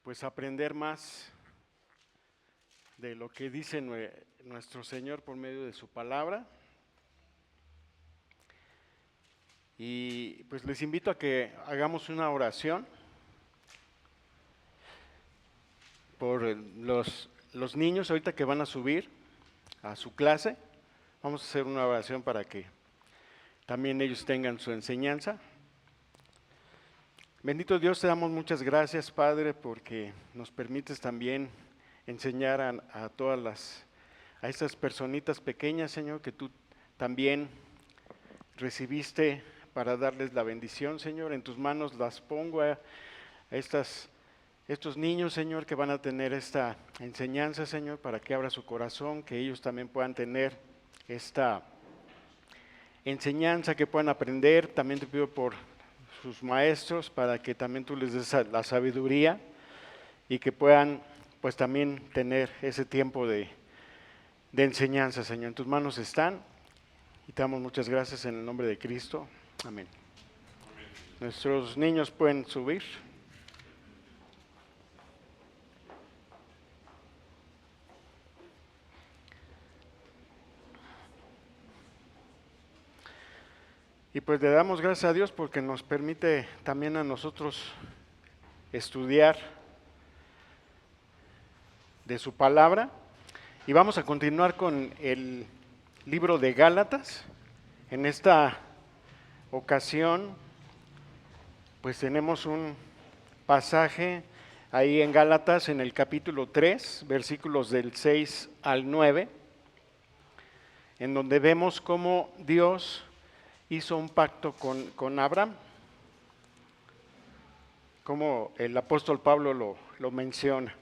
pues aprender más de lo que dice nuestro Señor por medio de su palabra. Y pues les invito a que hagamos una oración por los niños ahorita que van a subir a su clase. Vamos a hacer una oración para que también ellos tengan su enseñanza. Bendito Dios, te damos muchas gracias, Padre, porque nos permites también enseñar a a estas personitas pequeñas, Señor, que tú también recibiste para darles la bendición, Señor. En tus manos las pongo a estos niños, Señor, que van a tener esta enseñanza, Señor, para que abra su corazón, que ellos también puedan tener esta enseñanza, que puedan aprender. También te pido por sus maestros, para que también tú les des la sabiduría y que puedan pues también tener ese tiempo de enseñanza, Señor. En tus manos están y te damos muchas gracias en el nombre de Cristo. Amén. Nuestros niños pueden subir. Y pues le damos gracias a Dios porque nos permite también a nosotros estudiar de su palabra. Y vamos a continuar con el libro de Gálatas. En esta ocasión, pues tenemos un pasaje ahí en Gálatas, en el capítulo 3, versículos del 6 al 9, en donde vemos cómo Dios hizo un pacto con Abraham, como el apóstol Pablo lo menciona.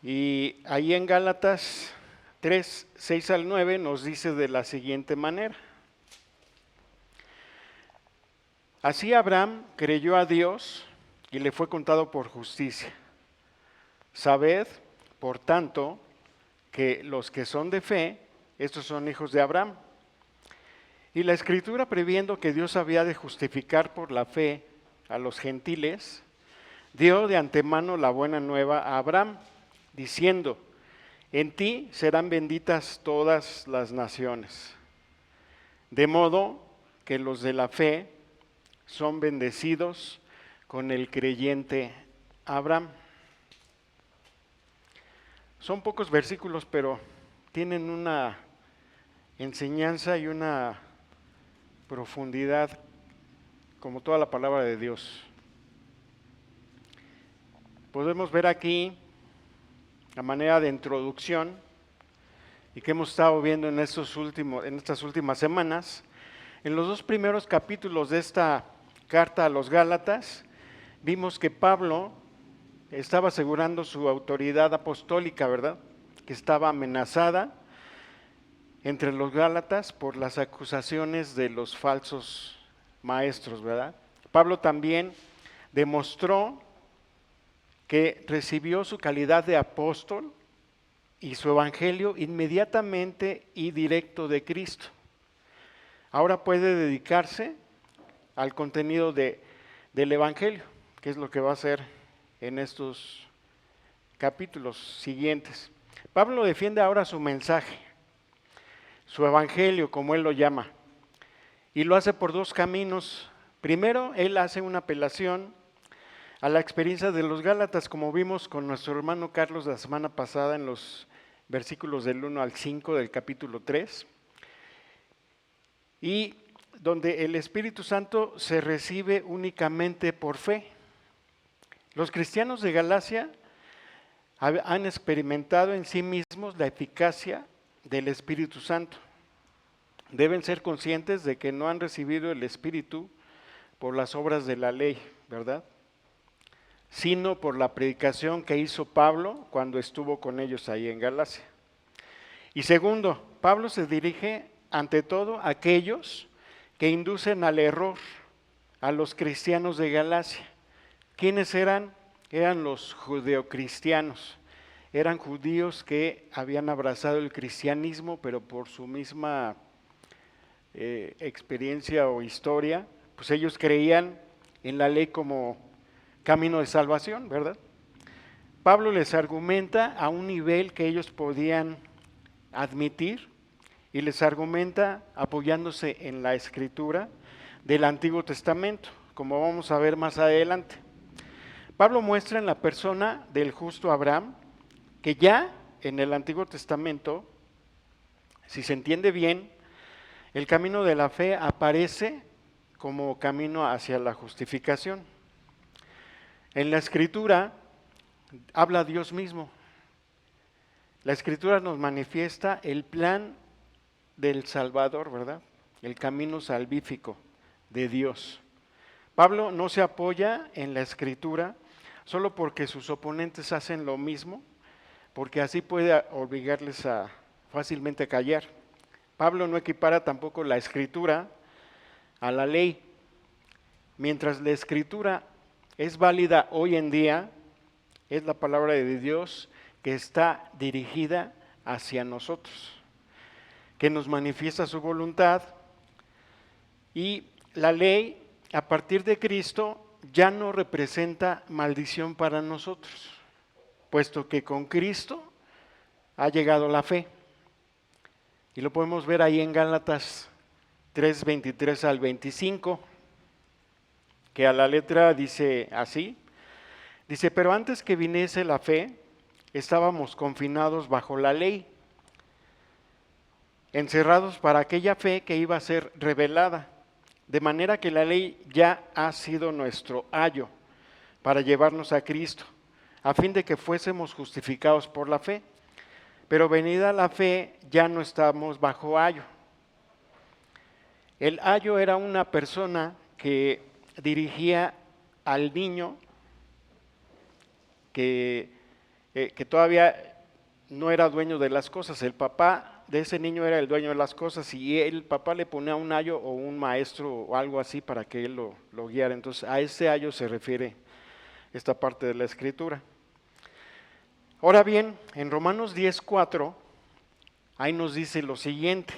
Y ahí en Gálatas 3, 6 al 9 nos dice de la siguiente manera: así Abraham creyó a Dios y le fue contado por justicia. Sabed, por tanto, que los que son de fe, estos son hijos de Abraham. Y la Escritura, previendo que Dios había de justificar por la fe a los gentiles, dio de antemano la buena nueva a Abraham, diciendo: en ti serán benditas todas las naciones. De modo que los de la fe son bendecidos con el creyente Abraham. Son pocos versículos, pero tienen una enseñanza y una profundidad como toda la palabra de Dios. Podemos ver aquí, a manera de introducción, y que hemos estado viendo en estas últimas semanas, en los dos primeros capítulos de esta carta a los Gálatas, vimos que Pablo estaba asegurando su autoridad apostólica, ¿verdad? Que estaba amenazada entre los Gálatas por las acusaciones de los falsos maestros, ¿verdad? Pablo también demostró que recibió su calidad de apóstol y su evangelio inmediatamente y directo de Cristo. Ahora puede dedicarse al contenido del evangelio, que es lo que va a hacer en estos capítulos siguientes. Pablo defiende ahora su mensaje, su evangelio, como él lo llama, y lo hace por dos caminos. Primero, él hace una apelación a la experiencia de los Gálatas, como vimos con nuestro hermano Carlos la semana pasada en los versículos del 1 al 5 del capítulo 3, y donde el Espíritu Santo se recibe únicamente por fe. Los cristianos de Galacia han experimentado en sí mismos la eficacia del Espíritu Santo. Deben ser conscientes de que no han recibido el Espíritu por las obras de la ley, ¿verdad?, sino por la predicación que hizo Pablo cuando estuvo con ellos ahí en Galacia. Y segundo, Pablo se dirige ante todo a aquellos que inducen al error a los cristianos de Galacia. ¿Quiénes eran? Eran los judeocristianos. Eran judíos que habían abrazado el cristianismo, pero por su misma experiencia o historia, pues ellos creían en la ley como camino de salvación, ¿verdad? Pablo les argumenta a un nivel que ellos podían admitir y les argumenta apoyándose en la escritura del Antiguo Testamento, como vamos a ver más adelante. Pablo muestra en la persona del justo Abraham que ya en el Antiguo Testamento, si se entiende bien, el camino de la fe aparece como camino hacia la justificación. En la Escritura habla Dios mismo. La Escritura nos manifiesta el plan del Salvador, ¿verdad? El camino salvífico de Dios. Pablo no se apoya en la Escritura solo porque sus oponentes hacen lo mismo, porque así puede obligarles a fácilmente callar. Pablo no equipara tampoco la Escritura a la ley. Mientras la Escritura es válida hoy en día, es la palabra de Dios que está dirigida hacia nosotros, que nos manifiesta su voluntad, y la ley a partir de Cristo ya no representa maldición para nosotros, puesto que con Cristo ha llegado la fe. Y lo podemos ver ahí en Gálatas 3:23 al 25, que a la letra dice así. Dice, pero antes que viniese la fe, estábamos confinados bajo la ley, encerrados para aquella fe que iba a ser revelada, de manera que la ley ya ha sido nuestro ayo para llevarnos a Cristo, a fin de que fuésemos justificados por la fe. Pero venida la fe, ya no estamos bajo ayo. El ayo era una persona que dirigía al niño que todavía no era dueño de las cosas. El papá de ese niño era el dueño de las cosas y el papá le ponía un ayo o un maestro o algo así para que él lo guiara. Entonces a ese ayo se refiere esta parte de la Escritura. Ahora bien, en Romanos 10:4, ahí nos dice lo siguiente.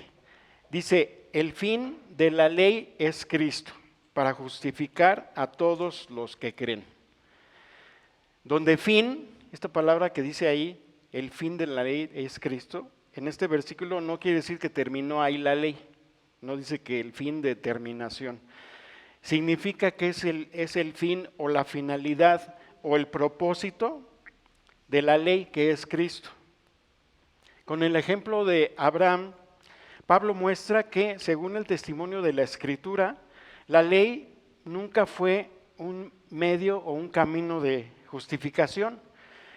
Dice, el fin de la ley es Cristo, para justificar a todos los que creen. Donde fin, esta palabra que dice ahí, el fin de la ley es Cristo, en este versículo no quiere decir que terminó ahí la ley, no dice que el fin de terminación. Significa que es el fin o la finalidad o el propósito de la ley que es Cristo. Con el ejemplo de Abraham, Pablo muestra que, según el testimonio de la Escritura, la ley nunca fue un medio o un camino de justificación,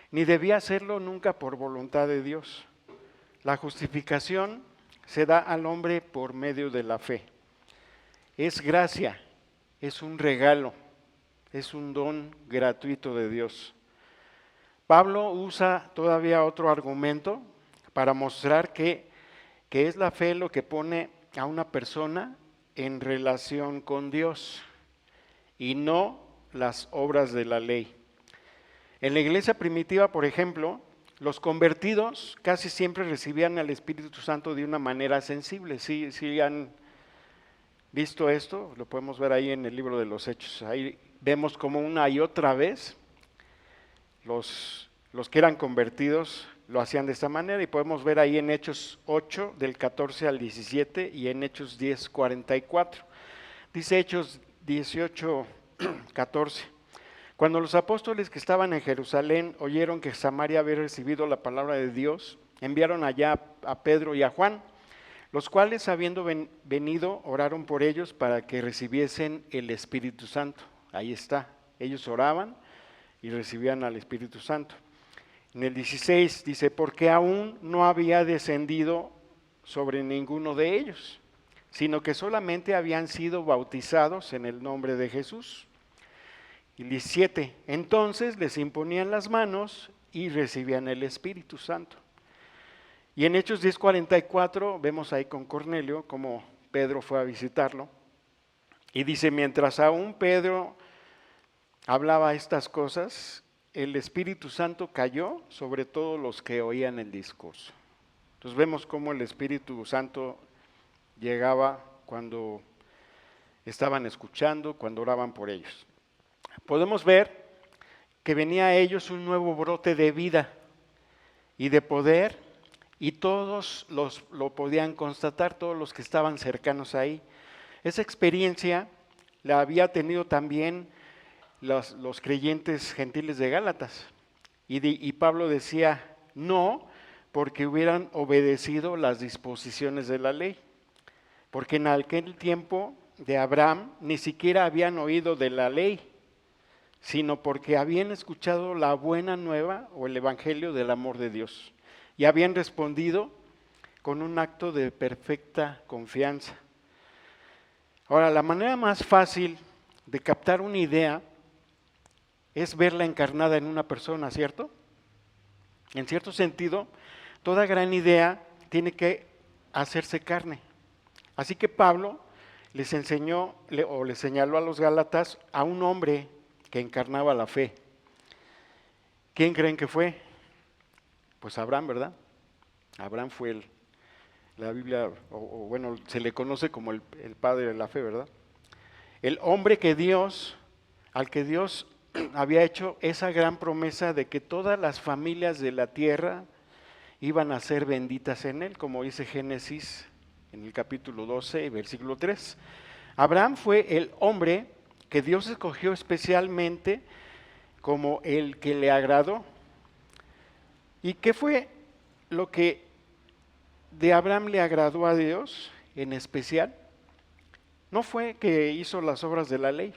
ni debía serlo nunca por voluntad de Dios. La justificación se da al hombre por medio de la fe. Es gracia, es un regalo, es un don gratuito de Dios. Pablo usa todavía otro argumento para mostrar que es la fe lo que pone a una persona en relación con Dios y no las obras de la ley. En la iglesia primitiva, por ejemplo, los convertidos casi siempre recibían al Espíritu Santo de una manera sensible. ¿Sí han visto esto? Lo podemos ver ahí en el libro de los Hechos. Ahí vemos como una y otra vez los que eran convertidos lo hacían de esta manera, y podemos ver ahí en Hechos 8, del 14 al 17, y en Hechos 10, 44. Dice Hechos 18, 14. Cuando los apóstoles que estaban en Jerusalén oyeron que Samaria había recibido la palabra de Dios, enviaron allá a Pedro y a Juan, los cuales, habiendo venido, oraron por ellos para que recibiesen el Espíritu Santo. Ahí está, ellos oraban y recibían al Espíritu Santo. En el 16 dice, porque aún no había descendido sobre ninguno de ellos, sino que solamente habían sido bautizados en el nombre de Jesús. Y 17, entonces les imponían las manos y recibían el Espíritu Santo. Y en Hechos 10:44 vemos ahí con Cornelio cómo Pedro fue a visitarlo. Y dice, mientras aún Pedro hablaba estas cosas, el Espíritu Santo cayó sobre todos los que oían el discurso. Entonces vemos cómo el Espíritu Santo llegaba cuando estaban escuchando, cuando oraban por ellos. Podemos ver que venía a ellos un nuevo brote de vida y de poder, y todos lo podían constatar, todos los que estaban cercanos ahí. Esa experiencia la había tenido también los creyentes gentiles de Gálatas. Y Pablo decía, no, porque hubieran obedecido las disposiciones de la ley. Porque en aquel tiempo de Abraham ni siquiera habían oído de la ley, sino porque habían escuchado la buena nueva o el evangelio del amor de Dios. Y habían respondido con un acto de perfecta confianza. Ahora, la manera más fácil de captar una idea es verla encarnada en una persona, ¿cierto? En cierto sentido, toda gran idea tiene que hacerse carne. Así que Pablo les enseñó o les señaló a los Gálatas a un hombre que encarnaba la fe. ¿Quién creen que fue? Pues Abraham, ¿verdad? Abraham fue la Biblia, o bueno, se le conoce como el padre de la fe, ¿verdad? El hombre al que Dios había hecho esa gran promesa de que todas las familias de la tierra iban a ser benditas en él, como dice Génesis en el capítulo 12, versículo 3. Abraham fue el hombre que Dios escogió especialmente como el que le agradó. ¿Y qué fue lo que de Abraham le agradó a Dios en especial? No fue que hizo las obras de la ley,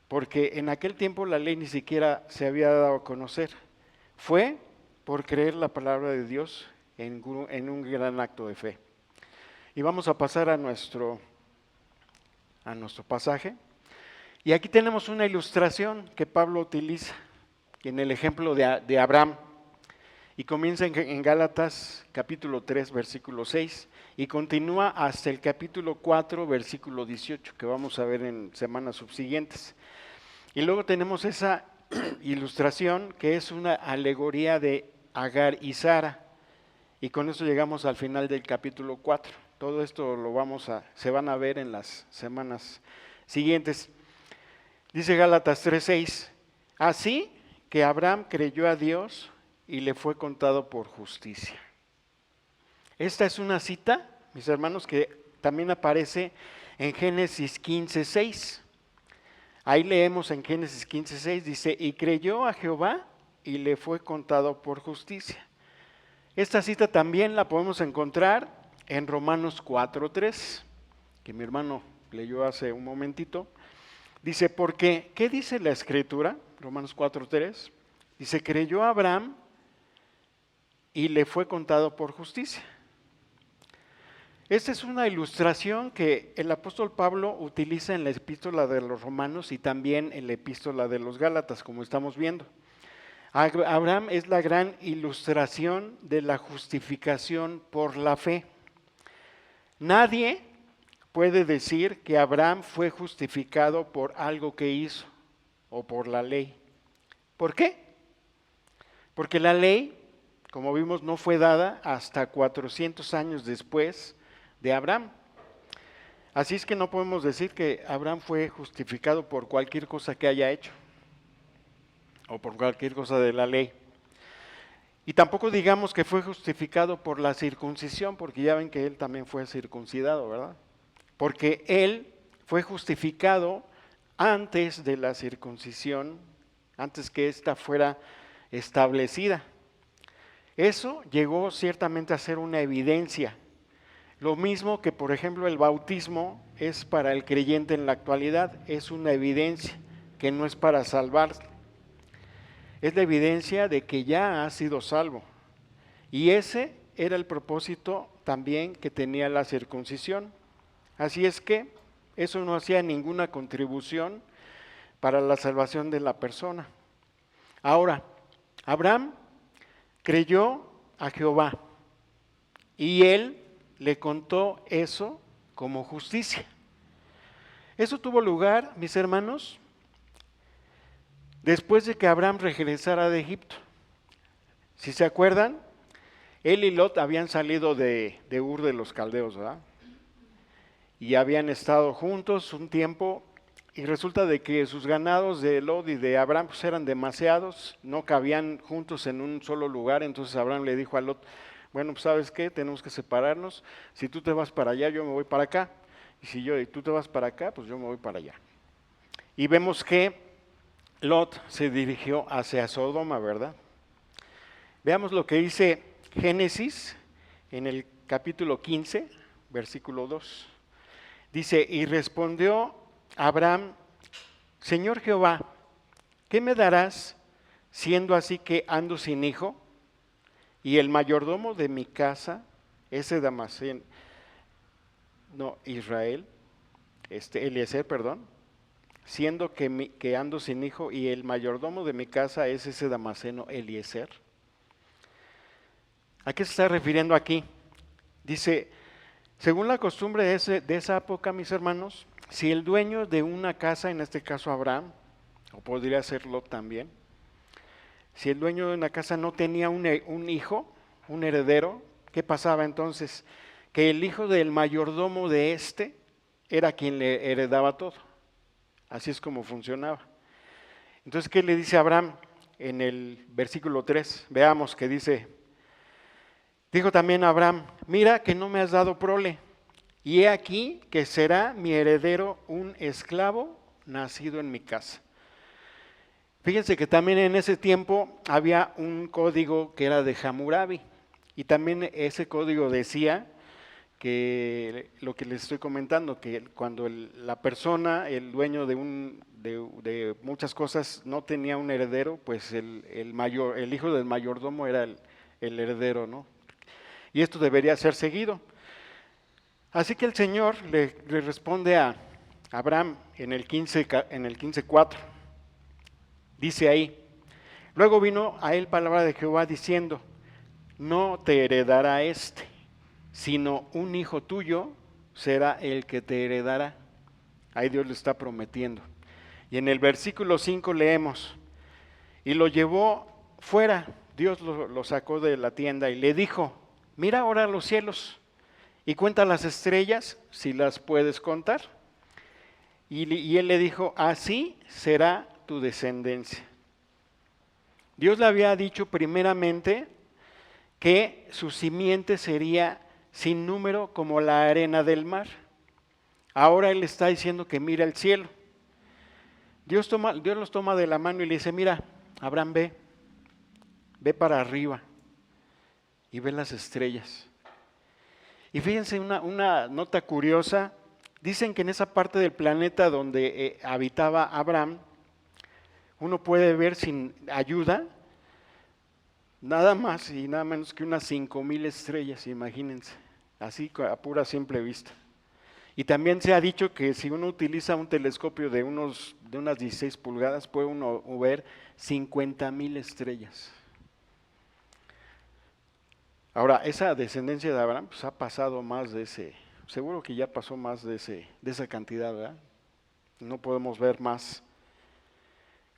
porque en aquel tiempo la ley ni siquiera se había dado a conocer. Fue por creer la palabra de Dios en un gran acto de fe. Y vamos a pasar a nuestro pasaje. Y aquí tenemos una ilustración que Pablo utiliza en el ejemplo de Abraham. Y comienza en Gálatas capítulo 3, versículo 6, y continúa hasta el capítulo 4, versículo 18, que vamos a ver en semanas subsiguientes. Y luego tenemos esa ilustración que es una alegoría de Agar y Sara. Y con eso llegamos al final del capítulo 4. Todo esto se van a ver en las semanas siguientes. Dice Gálatas 3:6, así que Abraham creyó a Dios y le fue contado por justicia. Esta es una cita, mis hermanos, que también aparece en Génesis 15:6. Ahí leemos en Génesis 15:6, dice, y creyó a Jehová y le fue contado por justicia. Esta cita también la podemos encontrar en Romanos 4:3, que mi hermano leyó hace un momentito. Dice, porque, ¿qué dice la Escritura? Romanos 4:3. Dice, creyó a Abraham y le fue contado por justicia. Esta es una ilustración que el apóstol Pablo utiliza en la epístola de los Romanos y también en la epístola de los Gálatas, como estamos viendo. Abraham es la gran ilustración de la justificación por la fe. Nadie puede decir que Abraham fue justificado por algo que hizo o por la ley. ¿Por qué? Porque la ley, como vimos, no fue dada hasta 400 años después de Abraham. Así es que no podemos decir que Abraham fue justificado por cualquier cosa que haya hecho o por cualquier cosa de la ley. Y tampoco digamos que fue justificado por la circuncisión, porque ya ven que él también fue circuncidado, ¿verdad? Porque él fue justificado antes de la circuncisión, antes que ésta fuera establecida. Eso llegó ciertamente a ser una evidencia. Lo mismo que, por ejemplo, el bautismo es para el creyente en la actualidad, es una evidencia que no es para salvar. Es la evidencia de que ya ha sido salvo. Y ese era el propósito también que tenía la circuncisión. Así es que eso no hacía ninguna contribución para la salvación de la persona. Ahora, Abraham creyó a Jehová y él le contó eso como justicia. Eso tuvo lugar, mis hermanos, después de que Abraham regresara de Egipto. Si se acuerdan, él y Lot habían salido de Ur de los Caldeos, ¿verdad? Y habían estado juntos un tiempo y resulta de que sus ganados de Lot y de Abraham pues eran demasiados, no cabían juntos en un solo lugar, entonces Abraham le dijo a Lot, bueno, pues ¿sabes qué? Tenemos que separarnos, si tú te vas para allá, yo me voy para acá, y tú te vas para acá, pues yo me voy para allá. Y vemos que Lot se dirigió hacia Sodoma, ¿verdad? Veamos lo que dice Génesis en el capítulo 15, versículo 2. Dice, y respondió Abraham, Señor Jehová, ¿qué me darás siendo así que ando sin hijo? Y el mayordomo de mi casa, ese Damaseno, no, Israel, Eliezer, perdón, siendo que ando sin hijo y el mayordomo de mi casa es ese Damaseno Eliezer. ¿A qué se está refiriendo aquí? Dice, según la costumbre de esa época, mis hermanos, si el dueño de una casa, en este caso Abraham, o podría ser Lot también, si el dueño de una casa no tenía un hijo, un heredero, ¿qué pasaba entonces? Que el hijo del mayordomo de era quien le heredaba todo. Así es como funcionaba. Entonces, ¿qué le dice Abraham en el versículo 3? Veamos que dice, dijo también Abraham, mira que no me has dado prole, y he aquí que será mi heredero un esclavo nacido en mi casa. Fíjense que también en ese tiempo había un código que era de Hammurabi, y también ese código decía que lo que les estoy comentando, que cuando la persona, el dueño de muchas cosas no tenía un heredero, pues el hijo del mayordomo era el heredero, ¿no? Y esto debería ser seguido. Así que el Señor le responde a Abraham en el 15:4. Dice ahí, luego vino a él palabra de Jehová diciendo, no te heredará sino un hijo tuyo será el que te heredará. Ahí Dios le está prometiendo. Y en el versículo 5 leemos, y lo llevó fuera, Dios lo sacó de la tienda y le dijo, mira ahora los cielos y cuenta las estrellas si las puedes contar. Y él le dijo, así será tu descendencia. Dios le había dicho primeramente que su simiente sería sin número como la arena del mar. Ahora él está diciendo que mira el cielo. Dios los toma de la mano y le dice, mira, Abraham, ve para arriba y ve las estrellas. Y fíjense una nota curiosa, dicen que en esa parte del planeta donde habitaba Abraham, uno puede ver sin ayuda nada más y nada menos que unas 5,000 estrellas, imagínense, así a pura simple vista. Y también se ha dicho que si uno utiliza un telescopio de unas 16 pulgadas, puede uno ver 50,000 estrellas. Ahora, esa descendencia de Abraham pues, ha pasado más de seguro que ya pasó más de esa cantidad, ¿verdad? No podemos ver más.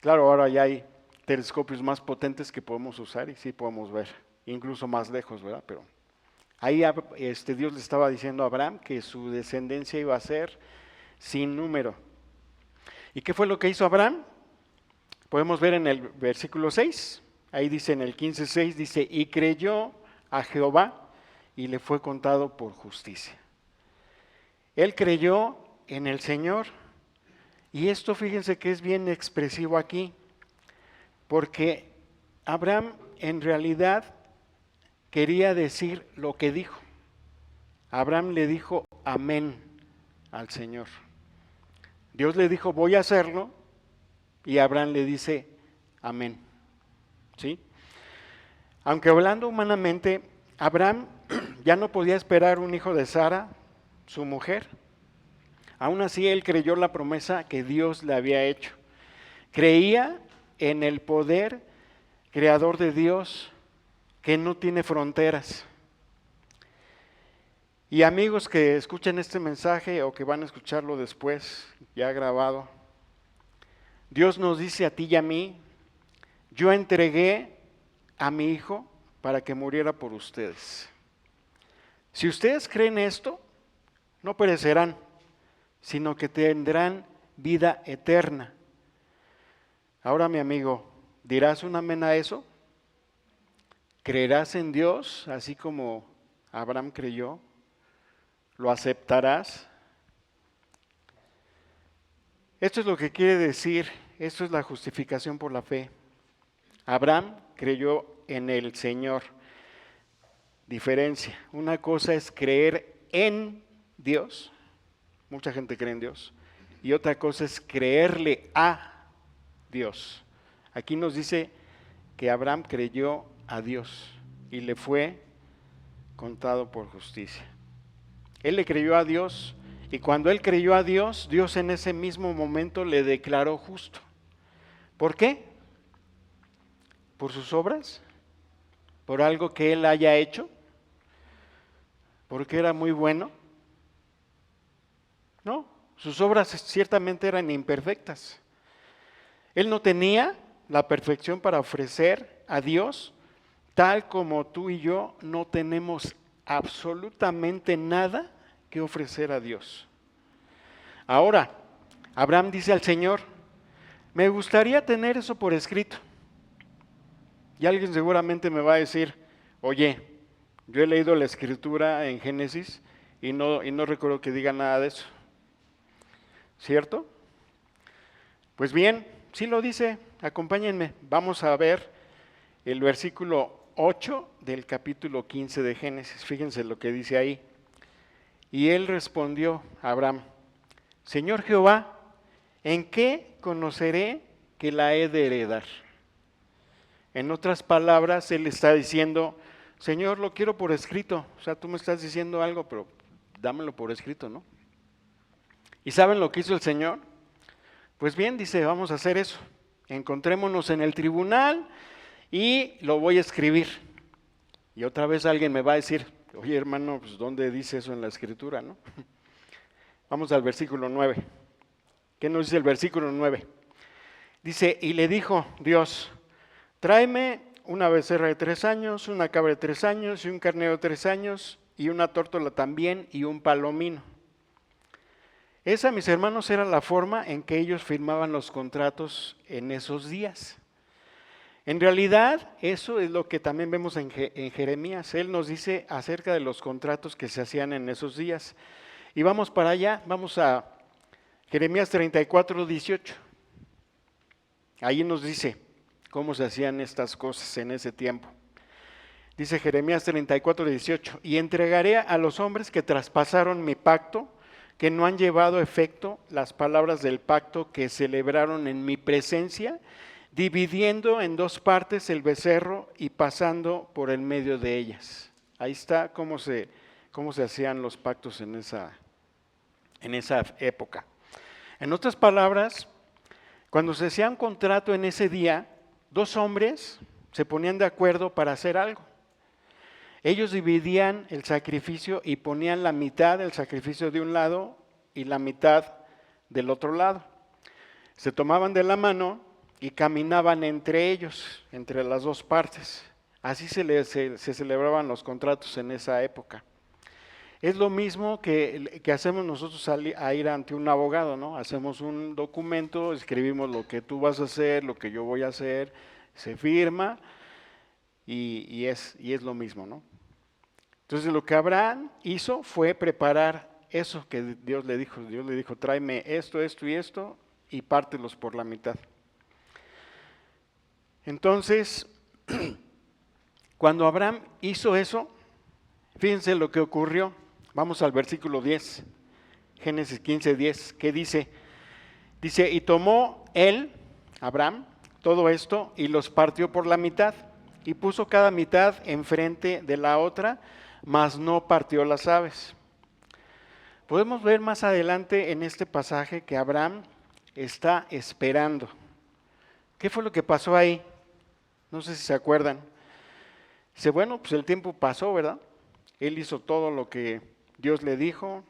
Claro, ahora ya hay telescopios más potentes que podemos usar y sí podemos ver, incluso más lejos, ¿verdad? Pero ahí Dios le estaba diciendo a Abraham que su descendencia iba a ser sin número. ¿Y qué fue lo que hizo Abraham? Podemos ver en el versículo 6, ahí dice en el 15:6, dice, y creyó a Jehová y le fue contado por justicia. Él creyó en el Señor y esto fíjense que es bien expresivo aquí, porque Abraham en realidad quería decir lo que dijo. Abraham le dijo amén al Señor. Dios le dijo voy a hacerlo y Abraham le dice amén. ¿Sí? Aunque hablando humanamente, Abraham ya no podía esperar un hijo de Sara, su mujer. Aún así él creyó la promesa que Dios le había hecho. Creía en el poder creador de Dios que no tiene fronteras. Y amigos que escuchen este mensaje o que van a escucharlo después, ya grabado, Dios nos dice a ti y a mí, yo entregué a mi hijo para que muriera por ustedes. Si ustedes creen esto, no perecerán, sino que tendrán vida eterna. Ahora, mi amigo, ¿dirás un amén a eso? ¿Creerás en Dios así como Abraham creyó? ¿Lo aceptarás? Esto es lo que quiere decir, esto es la justificación por la fe. Abraham creyó en el Señor. Diferencia, una cosa es creer en Dios, mucha gente cree en Dios, y otra cosa es creerle a Dios. Aquí nos dice que Abraham creyó a Dios y le fue contado por justicia. Él le creyó a Dios y cuando él creyó a Dios, Dios en ese mismo momento le declaró justo. ¿Por qué? ¿Por sus obras? ¿Por algo que él haya hecho? ¿Porque era muy bueno? No, sus obras ciertamente eran imperfectas. Él no tenía la perfección para ofrecer a Dios, tal como tú y yo no tenemos absolutamente nada que ofrecer a Dios. Ahora, Abraham dice al Señor, me gustaría tener eso por escrito. Y alguien seguramente me va a decir, oye, yo he leído la escritura en Génesis y no recuerdo que diga nada de eso. ¿Cierto? Pues bien, sí lo dice, acompáñenme, vamos a ver el versículo 8 del capítulo 15 de Génesis, fíjense lo que dice ahí. Y él respondió a Abraham, Señor Jehová, ¿en qué conoceré que la he de heredar? En otras palabras, él está diciendo, Señor, lo quiero por escrito, o sea, tú me estás diciendo algo, pero dámelo por escrito, ¿no? ¿Y saben lo que hizo el Señor? Pues bien, dice, vamos a hacer eso. Encontrémonos en el tribunal y lo voy a escribir. Y otra vez alguien me va a decir, oye hermano, pues ¿dónde dice eso en la escritura, no? Vamos al versículo 9. ¿Qué nos dice el versículo 9? Dice, y le dijo Dios, tráeme una becerra de 3 años, una cabra de 3 años y un carnero de 3 años y una tórtola también y un palomino. Esa, mis hermanos, era la forma en que ellos firmaban los contratos en esos días. En realidad, eso es lo que también vemos en Jeremías. Él nos dice acerca de los contratos que se hacían en esos días. Y vamos para allá, vamos a Jeremías 34, 18. Ahí nos dice cómo se hacían estas cosas en ese tiempo. Dice Jeremías 34, 18, y entregaré a los hombres que traspasaron mi pacto, que no han llevado a efecto las palabras del pacto que celebraron en mi presencia, dividiendo en 2 partes el becerro y pasando por el medio de ellas. Ahí está cómo se hacían los pactos en esa época. En otras palabras, cuando se hacía un contrato en ese día, 2 hombres se ponían de acuerdo para hacer algo. Ellos dividían el sacrificio y ponían la mitad del sacrificio de un lado y la mitad del otro lado. Se tomaban de la mano y caminaban entre ellos, entre las 2 partes. Así se celebraban los contratos en esa época. Es lo mismo que hacemos nosotros a ir ante un abogado, ¿no? Hacemos un documento, escribimos lo que tú vas a hacer, lo que yo voy a hacer, se firma y es lo mismo, ¿no? Entonces lo que Abraham hizo fue preparar eso que Dios le dijo. Dios le dijo, tráeme esto, esto y esto y pártelos por la mitad. Entonces, cuando Abraham hizo eso, fíjense lo que ocurrió. Vamos al versículo 10, Génesis 15, 10, ¿qué dice? Dice, y tomó él, Abraham, todo esto y los partió por la mitad y puso cada mitad enfrente de la otra, mas no partió las aves. Podemos ver más adelante en este pasaje que Abraham está esperando. ¿Qué fue lo que pasó ahí? No sé si se acuerdan. Dice, bueno, pues el tiempo pasó, ¿verdad? Él hizo todo lo que Dios le dijo,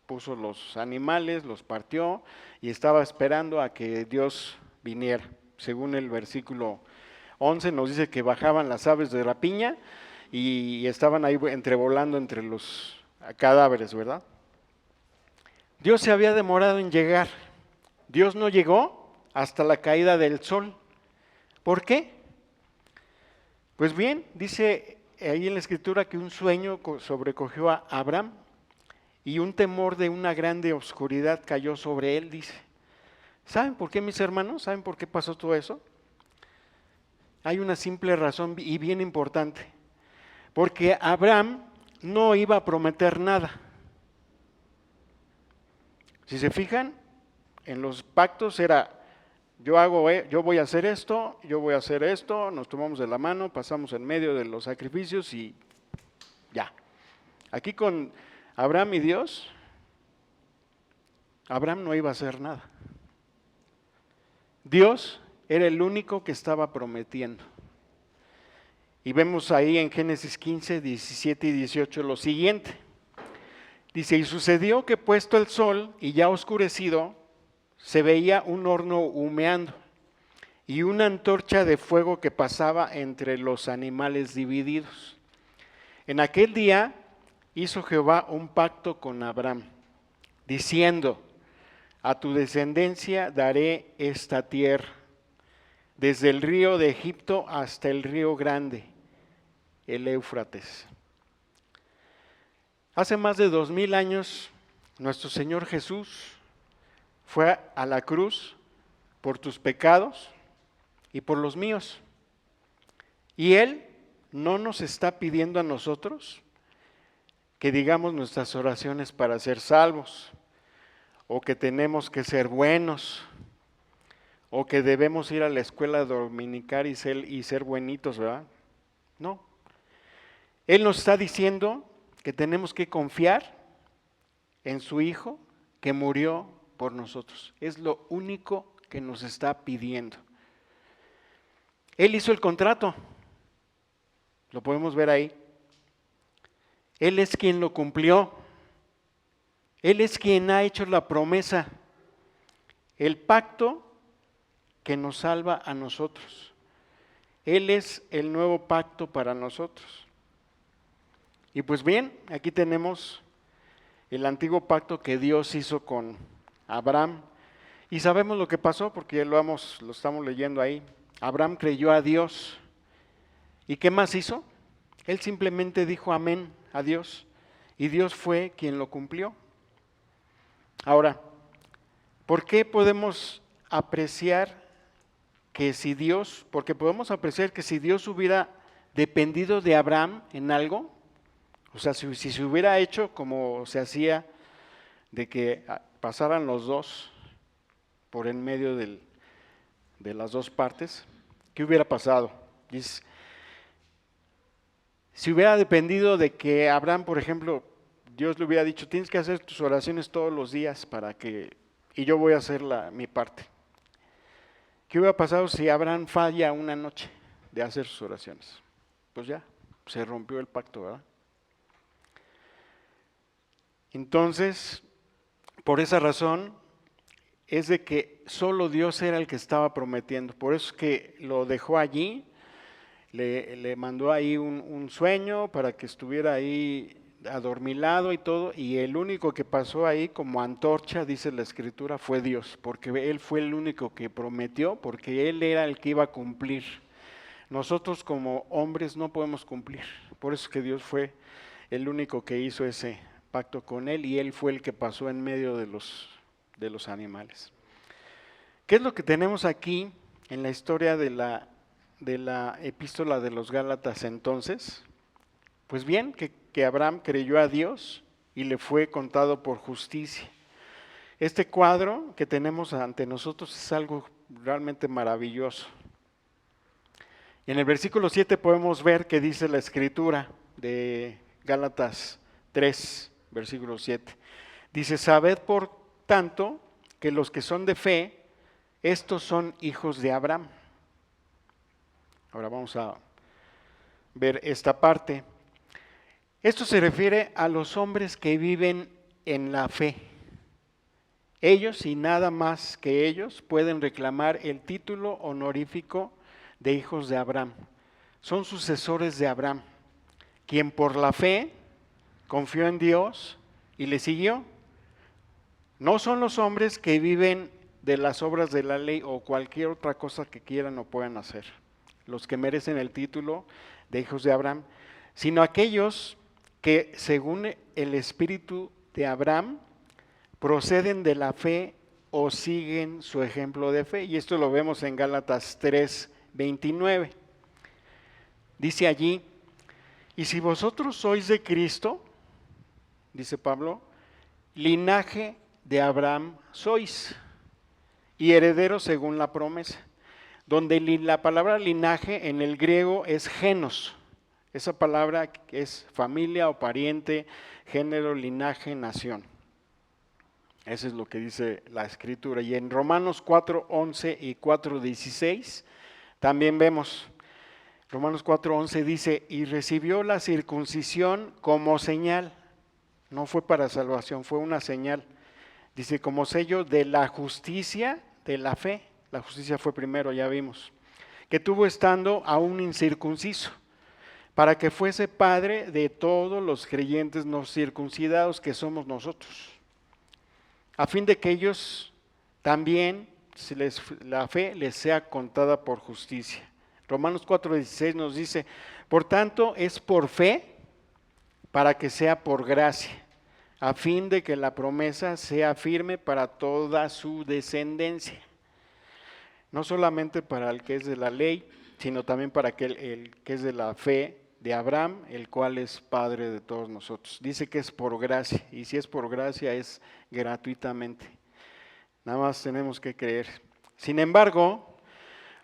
puso los animales, los partió y estaba esperando a que Dios viniera. Según el versículo 11 nos dice que bajaban las aves de rapiña y estaban ahí entrevolando entre los cadáveres, ¿verdad? Dios se había demorado en llegar. Dios no llegó hasta la caída del sol. ¿Por qué? Pues bien, dice ahí en la Escritura que un sueño sobrecogió a Abraham y un temor de una grande oscuridad cayó sobre él, dice. ¿Saben por qué, mis hermanos? ¿Saben por qué pasó todo eso? Hay una simple razón y bien importante. Porque Abraham no iba a prometer nada. Si se fijan, en los pactos era, yo voy a hacer esto, yo voy a hacer esto, nos tomamos de la mano, pasamos en medio de los sacrificios y ya. Aquí con Abraham y Dios, Abraham no iba a hacer nada. Dios era el único que estaba prometiendo. Y vemos ahí en Génesis 15, 17 y 18 lo siguiente. Dice, y sucedió que puesto el sol y ya oscurecido, se veía un horno humeando y una antorcha de fuego que pasaba entre los animales divididos. En aquel día hizo Jehová un pacto con Abraham, diciendo, a tu descendencia daré esta tierra, desde el río de Egipto hasta el río grande, el Éufrates. Hace más de 2000 años, nuestro Señor Jesús fue a la cruz por tus pecados y por los míos. Y Él no nos está pidiendo a nosotros que digamos nuestras oraciones para ser salvos, o que tenemos que ser buenos, o que debemos ir a la escuela dominical y ser buenitos, ¿verdad? No. Él nos está diciendo que tenemos que confiar en su Hijo que murió por nosotros. Es lo único que nos está pidiendo. Él hizo el contrato, lo podemos ver ahí. Él es quien lo cumplió. Él es quien ha hecho la promesa, el pacto que nos salva a nosotros. Él es el nuevo pacto para nosotros. Y pues bien, aquí tenemos el antiguo pacto que Dios hizo con Abraham. Y sabemos lo que pasó porque lo estamos leyendo ahí. Abraham creyó a Dios. ¿Y qué más hizo? Él simplemente dijo amén a Dios. Y Dios fue quien lo cumplió. Ahora, ¿por qué podemos apreciar que si Dios, porque podemos apreciar que si Dios hubiera dependido de Abraham en algo, o sea, si se hubiera hecho como se hacía, de que pasaran los dos por en medio de las dos partes, ¿qué hubiera pasado? Si hubiera dependido de que Abraham, por ejemplo, Dios le hubiera dicho, tienes que hacer tus oraciones todos los días y yo voy a hacer mi parte. ¿Qué hubiera pasado si Abraham falla una noche de hacer sus oraciones? Pues ya, se rompió el pacto, ¿verdad? Entonces, por esa razón, es de que solo Dios era el que estaba prometiendo. Por eso es que lo dejó allí, le mandó ahí un sueño para que estuviera ahí adormilado y todo, y el único que pasó ahí como antorcha, dice la Escritura, fue Dios, porque Él fue el único que prometió, porque Él era el que iba a cumplir. Nosotros como hombres no podemos cumplir, por eso es que Dios fue el único que hizo ese pacto con Él, y Él fue el que pasó en medio de los animales. ¿Qué es lo que tenemos aquí en la historia de la epístola de los Gálatas entonces? Pues bien, que Abraham creyó a Dios y le fue contado por justicia. Este cuadro que tenemos ante nosotros es algo realmente maravilloso. En el versículo 7 podemos ver que dice la Escritura de Gálatas 3, versículo 7. Dice, sabed por tanto que los que son de fe, estos son hijos de Abraham. Ahora vamos a ver esta parte. Esto se refiere a los hombres que viven en la fe. Ellos y nada más que ellos pueden reclamar el título honorífico de hijos de Abraham. Son sucesores de Abraham, quien por la fe confió en Dios y le siguió. No son los hombres que viven de las obras de la ley o cualquier otra cosa que quieran o puedan hacer, los que merecen el título de hijos de Abraham, sino aquellos que según el espíritu de Abraham proceden de la fe o siguen su ejemplo de fe. Y esto lo vemos en Gálatas 3:29. Dice allí, y si vosotros sois de Cristo, dice Pablo, linaje de Abraham sois y herederos según la promesa, donde la palabra linaje en el griego es genos. Esa palabra es familia o pariente, género, linaje, nación. Eso es lo que dice la Escritura. Y en Romanos 4:11 y 4:16 también vemos, Romanos 4:11 dice, y recibió la circuncisión como señal, no fue para salvación, fue una señal. Dice, como sello de la justicia de la fe. La justicia fue primero, ya vimos. Que tuvo estando aún incircunciso, para que fuese padre de todos los creyentes no circuncidados que somos nosotros, a fin de que ellos también, la fe les sea contada por justicia. Romanos 4:16 nos dice, por tanto es por fe para que sea por gracia, a fin de que la promesa sea firme para toda su descendencia. No solamente para el que es de la ley, sino también para el que es de la fe de Abraham, el cual es Padre de todos nosotros. Dice que es por gracia, y si es por gracia es gratuitamente. Nada más tenemos que creer. Sin embargo,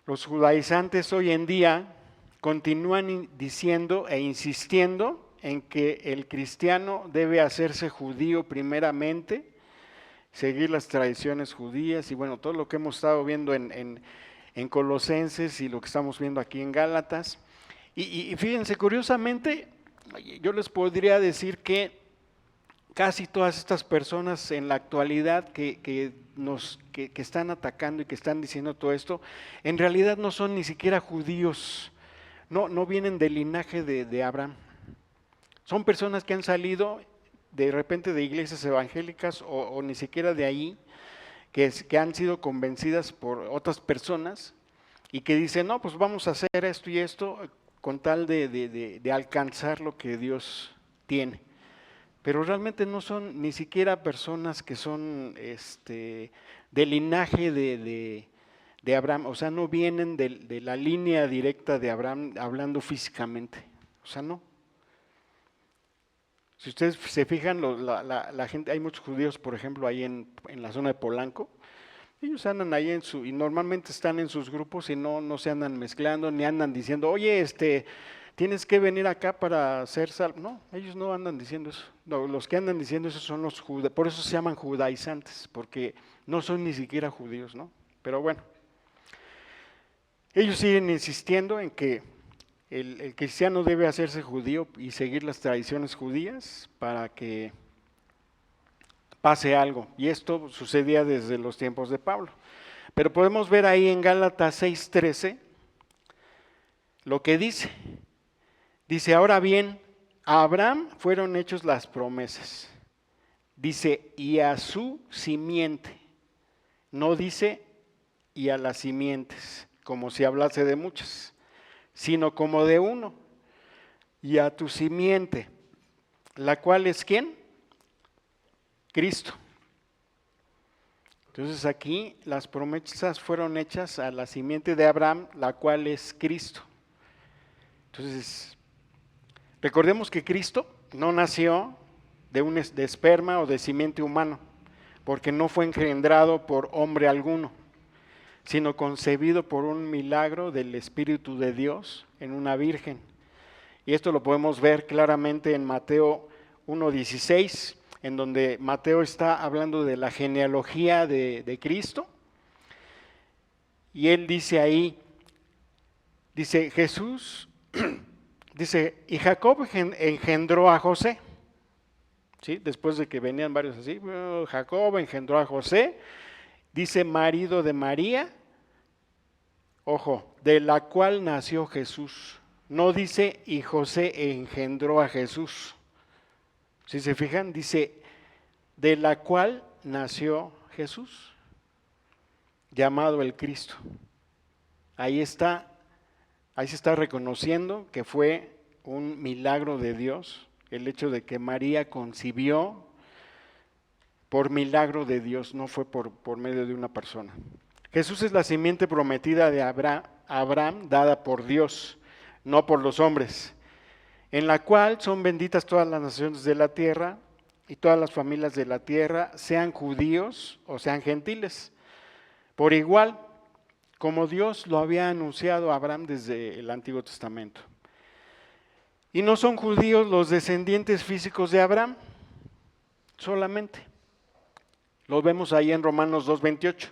los judaizantes hoy en día continúan diciendo e insistiendo en que el cristiano debe hacerse judío primeramente, seguir las tradiciones judías y bueno, todo lo que hemos estado viendo en Colosenses y lo que estamos viendo aquí en Gálatas. Y fíjense, curiosamente, yo les podría decir que casi todas estas personas en la actualidad que están atacando y que están diciendo todo esto, en realidad no son ni siquiera judíos, no vienen del linaje de Abraham. Son personas que han salido de repente de iglesias evangélicas o ni siquiera de ahí, que han sido convencidas por otras personas y que dicen, no, pues vamos a hacer esto y esto con tal de alcanzar lo que Dios tiene. Pero realmente no son ni siquiera personas que son del linaje de Abraham, o sea, no vienen de la línea directa de Abraham hablando físicamente, o sea, no. Si ustedes se fijan, la gente, hay muchos judíos, por ejemplo, ahí en la zona de Polanco, ellos andan ahí y normalmente están en sus grupos y no se andan mezclando, ni andan diciendo, oye, tienes que venir acá para ser salvo. No, ellos no andan diciendo eso. No, los que andan diciendo eso son los judíos, por eso se llaman judaizantes, porque no son ni siquiera judíos, ¿no? Pero bueno, ellos siguen insistiendo en que el cristiano debe hacerse judío y seguir las tradiciones judías para que pase algo. Y esto sucedía desde los tiempos de Pablo. Pero podemos ver ahí en Gálatas 6:13 lo que dice. Dice, ahora bien, a Abraham fueron hechas las promesas. Dice, y a su simiente. No dice, y a las simientes, como si hablase de muchas, sino como de uno. Y a tu simiente, la cual es ¿quién? Cristo. Entonces aquí las promesas fueron hechas a la simiente de Abraham, la cual es Cristo. Entonces, recordemos que Cristo no nació de esperma o de simiente humano, porque no fue engendrado por hombre alguno, sino concebido por un milagro del Espíritu de Dios en una virgen. Y esto lo podemos ver claramente en Mateo 1:16, en donde Mateo está hablando de la genealogía de Cristo. Y él dice ahí, dice Jesús, dice, y Jacob engendró a José. ¿Sí? Después de que venían varios así, Jacob engendró a José, dice marido de María, ojo, de la cual nació Jesús. No dice y José engendró a Jesús. Si se fijan, dice de la cual nació Jesús. llamado el Cristo. Ahí se está reconociendo que fue un milagro de Dios, el hecho de que María concibió por milagro de Dios, no fue por medio de una persona. Jesús es la simiente prometida de Abraham, dada por Dios, no por los hombres, en la cual son benditas todas las naciones de la tierra y todas las familias de la tierra, sean judíos o sean gentiles, por igual como Dios lo había anunciado a Abraham desde el Antiguo Testamento. Y no son judíos los descendientes físicos de Abraham, solamente. Lo vemos ahí en Romanos 2:28.